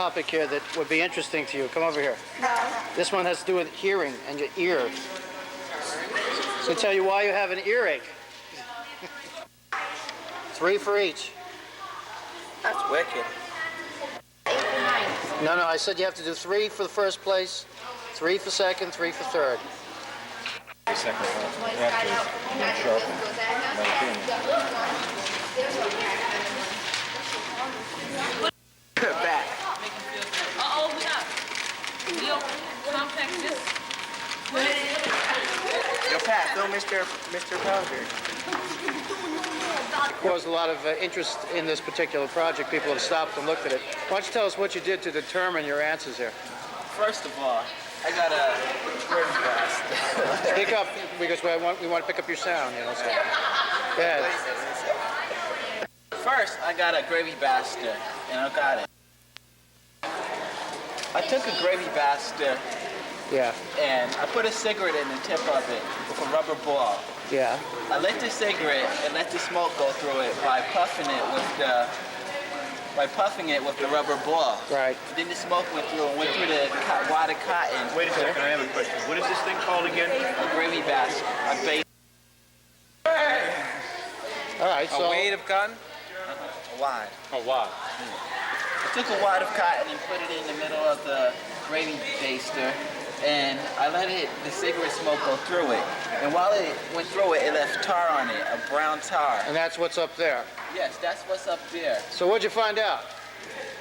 topic here that would be interesting to you. Come over here. This one has to do with hearing and your ear. So tell you why you have an earache. 3 for each. That's wicked. No, I said you have to do 3 for the first place, 3 for second, 3 for third. The second one. You have to sharpen, Back. Uh-oh, we'll compact this. Yo, Pat, film Mr. Powder. Caused a lot of interest in this particular project. People have stopped and looked at it. Why don't you tell us what you did to determine your answers here? First of all, I got a word fast. Speak up, because we want to pick up your sound, you know. So. Go ahead. First, I got a gravy bastard, and I got it. I took a gravy bastard, Yeah. and I put a cigarette in the tip of it with a rubber ball. Yeah. I lit the cigarette and let the smoke go through it by puffing it with the rubber ball. Right. Then the smoke went through the wad of cotton. Wait a second, I have a question. What is this thing called again? A gravy basket. All right. So. A weight of cotton? A wad. Oh, wow. I took a wad of cotton and put it in the middle of the gravy baster, and I let the cigarette smoke go through it. And while it went through it, it left tar on it, a brown tar. And that's what's up there. Yes, that's what's up there. So what'd you find out?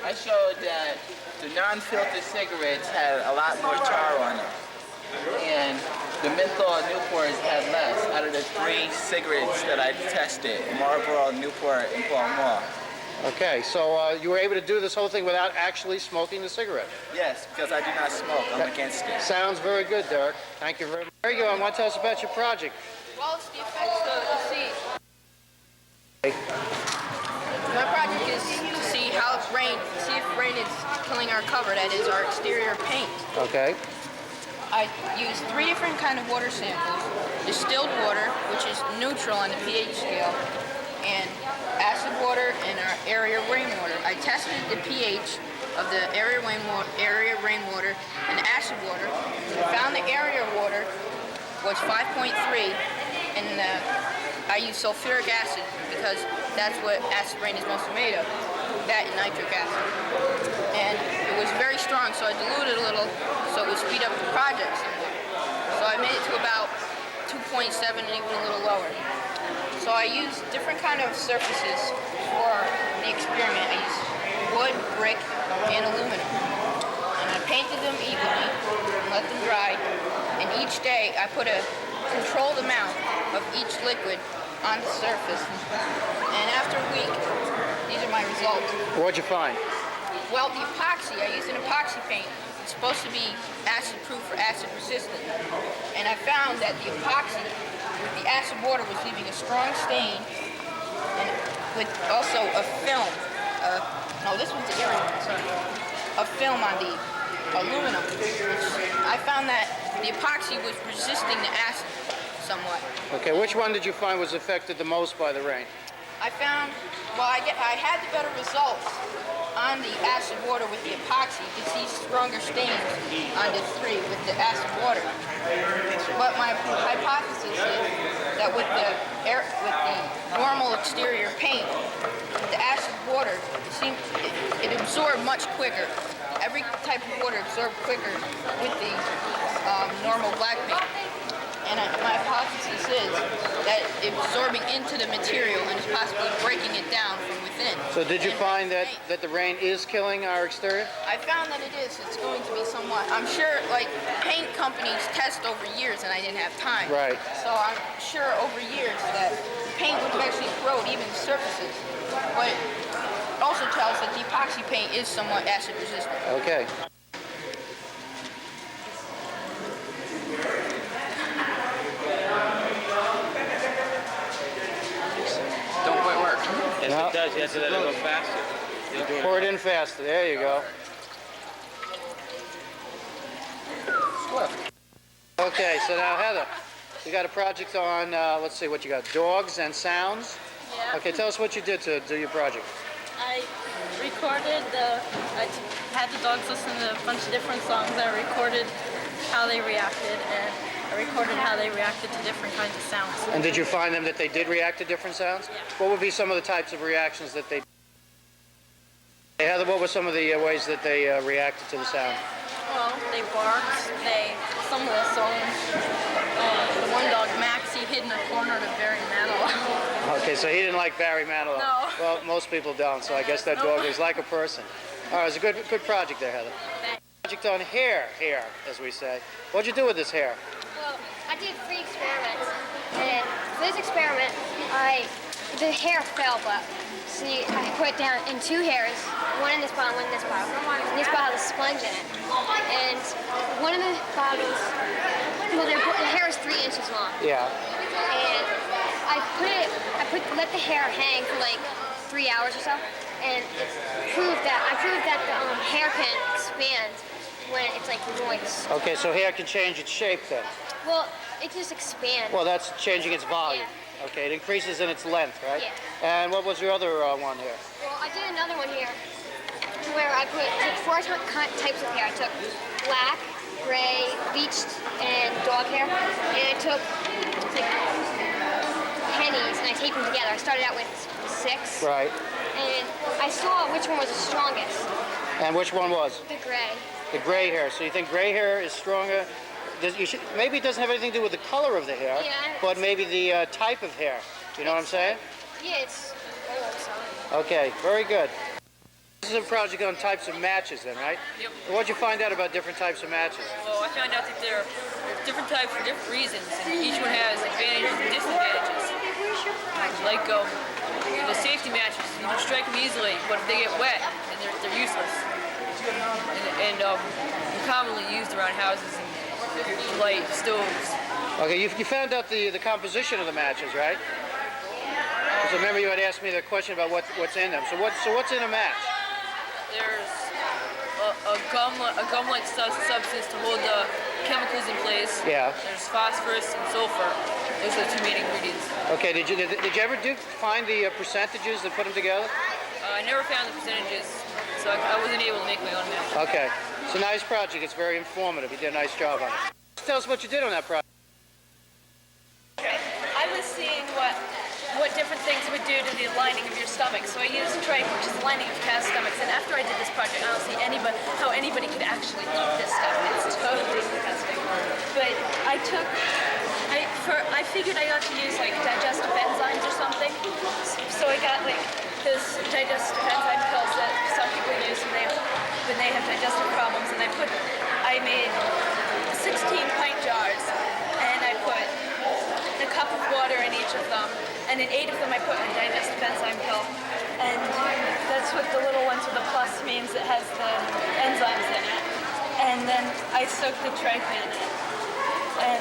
I showed that the non-filtered cigarettes had a lot more tar on them. And the menthol Newports had less. Out of the 3 cigarettes that I tested, Marlboro, Newport, and Pall Mall. Okay, so you were able to do this whole thing without actually smoking the cigarette. Yes, because I do not smoke. I'm against it. Sounds very good, Derek. Thank you very much. There you go. Want to tell us about your project? Well, it's the effects to see. My project is to see how rain, see if rain is killing our cover, that is our exterior paint. Okay. I used 3 different kind of water samples. Distilled water, which is neutral on the pH scale, and acid water and our area rainwater. I tested the pH of the area rainwater and the acid water. I found the area water was 5.3, and I used sulfuric acid because that's what acid rain is mostly made of, that and nitric acid. And it was very strong, so I diluted a little so it would speed up the project somewhat. So I made it to about 2.7 and even a little lower. So I used different kind of surfaces for the experiment. I used wood, brick, and aluminum. And I painted them evenly and let them dry. And each day I put a controlled amount of each liquid on the surface. And after a week, these are my results. What'd you find? Well, the epoxy, I used an epoxy paint. It's supposed to be acid-proof or acid-resistant. And I found that the epoxy with the acid water was leaving a strong stain, and with also a film. No, this was the area, sorry. A film on the aluminum. I found that the epoxy was resisting the acid somewhat. Okay, which one did you find was affected the most by the rain? I found, well, I had the better results on the acid water with the epoxy. You can see stronger stains on the 3 with the acid water. But my hypothesis is that with the normal exterior paint, the acid water it absorbed much quicker. Every type of water absorbed quicker with the normal black paint. And my hypothesis is that it's absorbing into the material and is possibly breaking it down from within. So did you find that the rain is killing our exterior? I found that it is. It's going to be somewhat. I'm sure, like, paint companies test over years, and I didn't have time. Right. So I'm sure over years that paint would eventually corrode even the surfaces. But it also tells that the epoxy paint is somewhat acid resistant. Okay. Don't quite work. Yes, No. it does. You have to let it go faster. Pour it in faster. There you go. Okay, so now Heather, you got a project on, let's see what you got, dogs and sounds? Yeah. Okay, tell us what you did to do your project. I I had the dogs listen to a bunch of different songs. I recorded how they reacted, and I recorded how they reacted to different kinds of sounds. And did you find them that they did react to different sounds? Yeah. What would be some of the types of reactions that they? Heather, what were some of the ways that they reacted to the sound? Well, they barked. Some of the songs. The one dog, Max, he hid in a corner to Barry Manilow. Okay, so he didn't like Barry Manilow. No. Well, most people don't, so I guess that dog is like a person. All right, it's a good project there, Heather. Thanks. Project on hair, as we say. What'd you do with this hair? Well, I did 3 experiments, and for this experiment, the hair fell, but see, I put down in 2 hairs, one in this bottle, one in this bottle. And this bottle has a sponge in it, and one of the bottles, well, the hair is 3 inches long. Yeah. And let the hair hang for like 3 hours or so, and I proved that the hair can expand when it's like moist. Okay, so hair can change its shape then. Well, it just expands. Well, that's changing its volume. Yeah. Okay, it increases in its length, right? Yeah. And what was your other one here? Well, I did another one here where I took 4 types of hair. I took black, gray, bleached, and dog hair, and I took like pennies and I taped them together. I started out with 6. Right. And I saw which one was the strongest. And which one was? The gray. The gray hair. So you think gray hair is stronger? Maybe it doesn't have anything to do with the color of the hair, Yeah. but maybe the type of hair. You know what I'm saying? Yeah, it's old, so. Okay, very good. This is a project on types of matches then, right? Yep. What'd you find out about different types of matches? Well, I found out that there are different types for different reasons, and each one has advantages and disadvantages. Like the safety matches, you can strike them easily, but if they get wet, then they're useless. And they're commonly used around houses and light stoves. Okay, you found out the composition of the matches, right? So remember you had asked me the question about what's in them. So what's in a match? There's a gum-like substance to hold the chemicals in place. Yeah. There's phosphorus and sulfur. Those are the 2 main ingredients. Okay, did you ever find the percentages that put them together? I never found the percentages, so I wasn't able to make my own match. Okay, it's a nice project. It's very informative. You did a nice job on it. Tell us what you did on that project. I was seeing what different things would do to the lining of your stomach. So I used trach, which is the lining of cast stomachs. And after I did this project, I don't see how anybody could actually eat this stuff. It's totally disgusting. But I figured I ought to use like digestive enzymes or something. So I got like this digestive enzyme pills that some people use when they have digestive problems. And I made 16 pint jars, and I put a cup of water in each of them, and in 8 of them I put a digestive enzyme pill. And that's what the little ones with the plus means. It has the enzymes in it. And then I soaked the trachea in it. And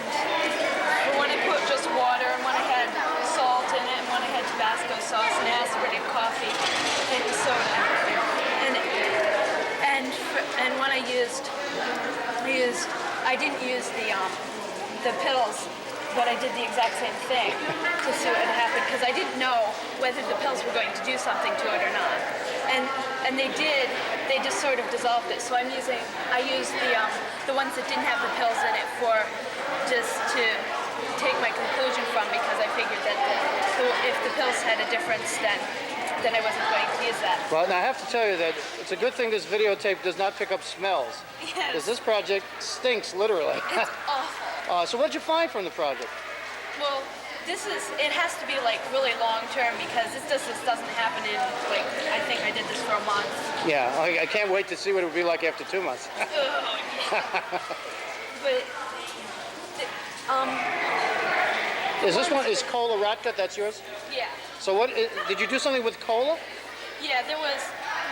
one I put just water, and one I had salt in it, and one I had Tabasco sauce and aspirin and coffee and soda. And when I didn't use the pills, but I did the exact same thing to see what would happen, because I didn't know whether the pills were going to do something to it or not. And they did. They just sort of dissolved it. So I used the ones that didn't have the pills in it just to take my conclusion from, because I figured that if the pills had a difference, then I wasn't going to use that. Well, now I have to tell you that it's a good thing this videotape does not pick up smells. Yes. Because this project stinks, literally. It's awful. So what did you find from the project? Well, it has to be like really long term, because this doesn't happen in like, I think I did this for a month. Yeah, I can't wait to see what it would be like after 2 months. But is cola rotgut? That's yours? yeah. So did you do something with cola? Yeah,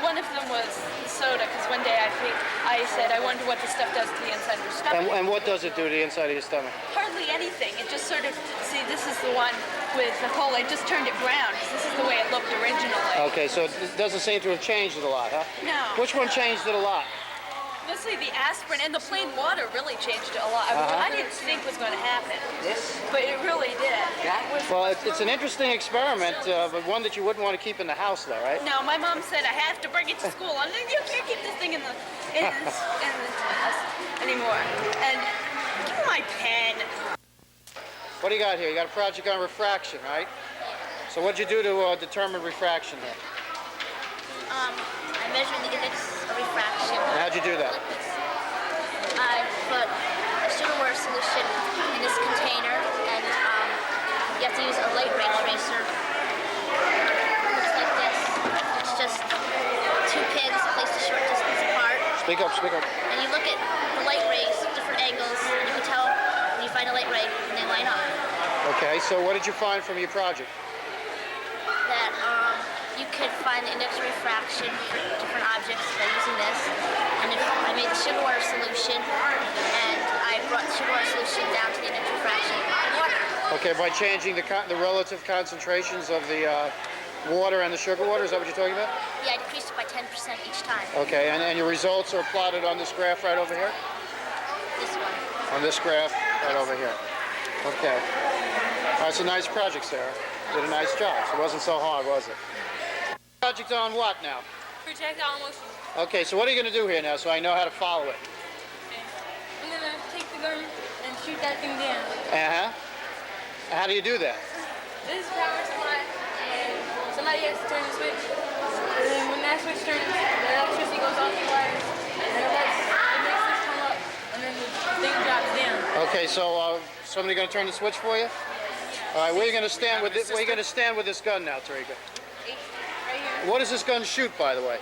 one of them was soda, because one day I said, I wonder what this stuff does to the inside of your stomach. And what does it do to the inside of your stomach? Hardly anything. It just sort of, see, this is the one with the cola. I just turned it brown, because this is the way it looked originally. Okay, so it doesn't seem to have changed it a lot, huh? No. Which one changed it a lot? Mostly the aspirin and the plain water really changed it a lot. I didn't think was going to happen, but it really did. Well, it's an interesting experiment, but one that you wouldn't want to keep in the house, though, right? No, my mom said I have to bring it to school. And you can't keep this thing in the house anymore. And give me my pen. What do you got here? You got a project on refraction, right? So what'd you do to determine refraction here? I measured the index of refraction. And how'd you do that? I put a sugar water solution in this container, and you have to use a light ray tracer. Looks like this. It's just two pins placed a short distance apart. Speak up, speak up. And you look at the light rays, different angles, and you can tell when you find a light ray and they line up. Okay, so what did you find from your project? That you could find the index of refraction for different objects by using this. And if I made the sugar water solution, and I brought the sugar water solution down to the index of refraction in water. Okay, by changing the relative concentrations of the water and the sugar water, is that what you're talking about? Yeah, I decreased it by 10% each time. Okay, and your results are plotted on this graph right over here? This one. On this graph right over here. Okay. That's a nice project, Sarah. Did a nice job. It wasn't so hard, was it? Project on what now? Projectile motion. Okay, so what are you going to do here now so I know how to follow it? Okay. I'm gonna take the gun and shoot that thing down. Uh-huh. How do you do that? This is power supply, and somebody has to turn the switch. And then when that switch turns, the electricity goes off the wires, and it makes this come up, and then the thing drops down. Okay, so somebody going to turn the switch for you? All right, where are you going to stand with this? Where are you going to stand with this gun now, Tarika? Right here. What does this gun shoot, by the way?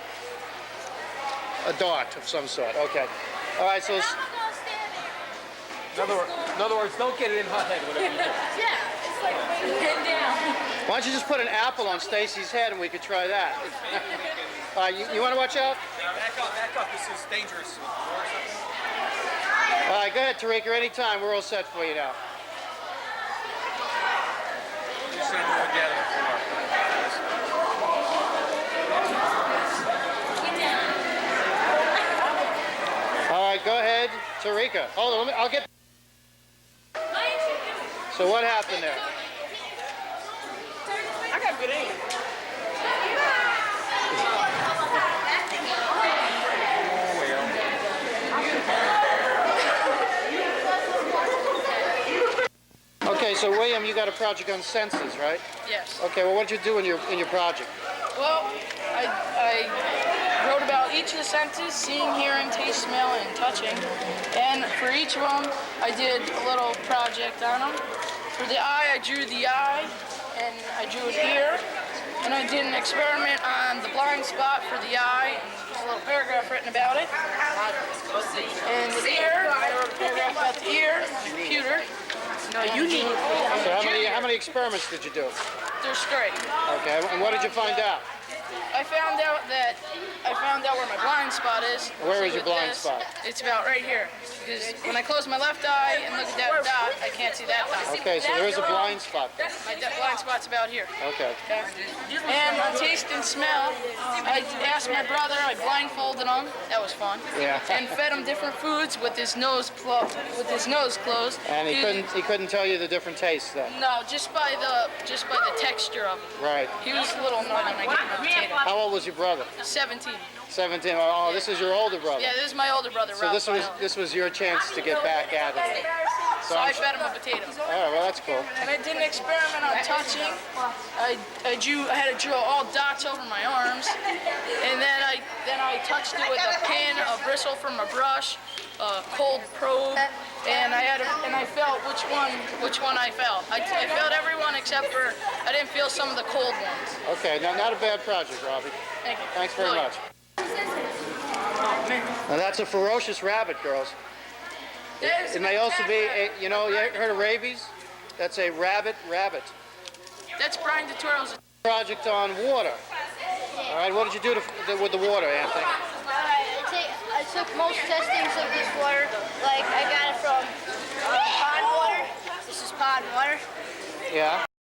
A dart of some sort. Okay. All right, so In other words, don't get it in her head. Whatever you do. Yeah, it's like pinned down. why don't you just put an apple on Stacy's head and we could try that? All right, you want to watch out? Back up. This is dangerous. All right, go ahead, Tarika. Anytime. We're all set for you now. Just gonna do it again. All right, go ahead, Tarika. Hold on, I'll get. So what happened there? I got good aim. Okay, so William, you got a project on senses, right? Yes. Okay, well, what did you do in your project? Well, I wrote about each of the senses: seeing, hearing, taste, smell, and touching. And for each of them, I did a little project on them. For the eye, I drew the eye, and I drew an ear. And I did an experiment on the blind spot for the eye, and there's a little paragraph written about it. And the ear, I wrote a paragraph about the ear, the computer. So how many experiments did you do? There's 3. Okay, and what did you find out? I found out where my blind spot is. Where See, is your with blind this, spot? It's about right here. Because when I close my left eye and look at that dot, I can't see that dot. Okay, so there is a blind spot there. My blind spot's about here. Okay. And on taste and smell, I asked my brother, I blindfolded him. That was fun. Yeah. And fed him different foods with his nose closed. And he couldn't tell you the different tastes then. No, just by the texture of it. Right. He was a little annoyed when I gave him a potato. How old was your brother? 17. 17. Oh, this is your older brother. Yeah, this is my older brother, So Ralph. this was your chance to get back at it. So I fed him a potato. All right, well that's cool. And I did an experiment on touching. I had to draw all dots over my arms, and then I touched it with a pin, a bristle from a brush, a cold probe, and I felt which one I felt. I felt everyone except for I didn't feel some of the cold ones. Okay, now not a bad project, Robbie. Thank you. Thanks very much. Now that's a ferocious rabbit, girls. It may also be, you heard of rabies? That's a rabbit. That's Brian Tutorial's. Project on water. All right, what did you do with the water, Anthony? I took most testings of this water, like I got it from pond water. This is pond water. Yeah.